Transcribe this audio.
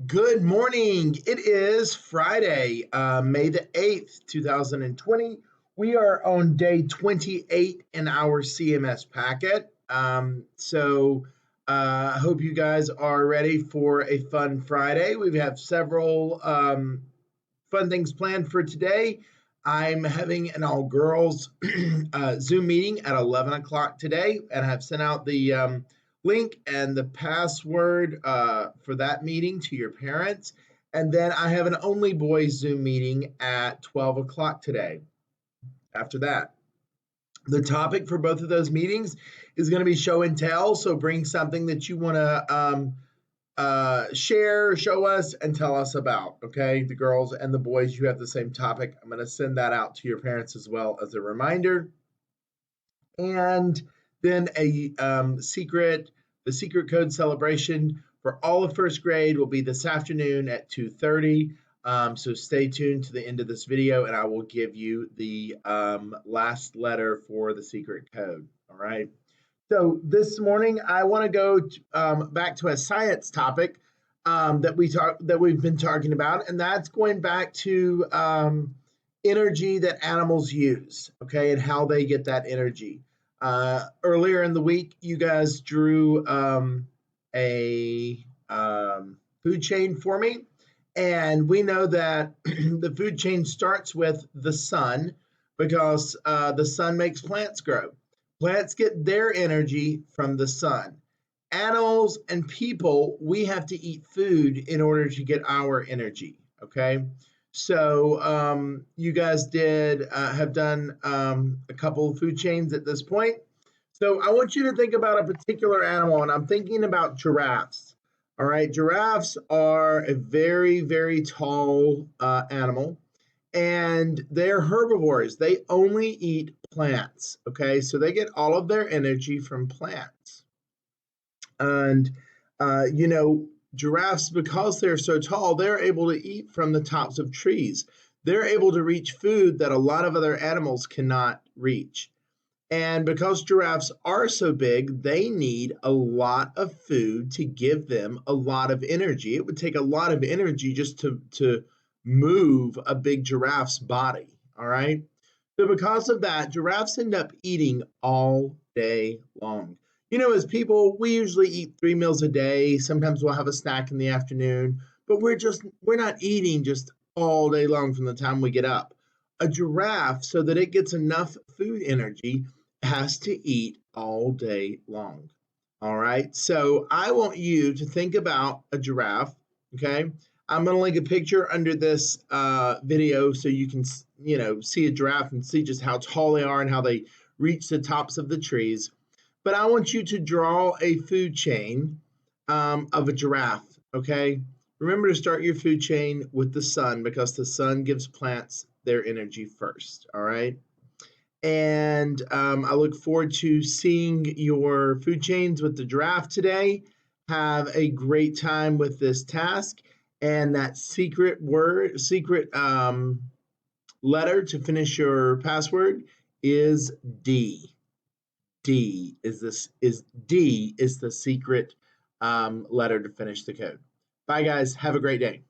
Good morning. It is Friday, May the 8th, 2020. We are on day 28 in our CMS packet. I hope you guys are ready for a fun Friday. We have several fun things planned for today. I'm having an all girls Zoom meeting at 11 o'clock today, and I've sent out the link and the password for that meeting to your parents. And then I have an only boys Zoom meeting at 12 o'clock today. After that, the topic for both of those meetings is going to be show and tell. So bring something that you want to share, show us, and tell us about. Okay, the girls and the boys, you have the same topic. I'm going to send that out to your parents as well as a reminder. And then the secret code celebration for all of first grade will be this afternoon at 2:30. So stay tuned to the end of this video, and I will give you the last letter for the secret code. All right. So this morning, I want to go back to a science topic that we've been talking about, and that's going back to energy that animals use, okay, and how they get that energy. Earlier in the week, you guys drew a food chain for me, and we know that the food chain starts with the sun because the sun makes plants grow. Plants get their energy from the sun. Animals and people, we have to eat food in order to get our energy. Okay. So you guys have done a couple of food chains at this point. So I want you to think about a particular animal, and I'm thinking about giraffes. All right. Giraffes are a very, very tall animal, and they're herbivores. They only eat plants. Okay, so they get all of their energy from plants. And giraffes, because they're so tall, they're able to eat from the tops of trees. They're able to reach food that a lot of other animals cannot reach. And because giraffes are so big, they need a lot of food to give them a lot of energy. It would take a lot of energy just to move a big giraffe's body. All right. So, because of that, giraffes end up eating all day long. As people, we usually eat 3 meals a day. Sometimes we'll have a snack in the afternoon, but we're not eating just all day long from the time we get up. A giraffe, so that it gets enough food energy, has to eat all day long. All right. So I want you to think about a giraffe. Okay. I'm going to link a picture under this video so you can, see a giraffe and see just how tall they are and how they reach the tops of the trees. But I want you to draw a food chain of a giraffe. Okay. Remember to start your food chain with the sun because the sun gives plants their energy first. All right. And I look forward to seeing your food chains with the giraffe today. Have a great time with this task. And that secret letter to finish your password is D. D is the secret letter to finish the code. Bye, guys. Have a great day.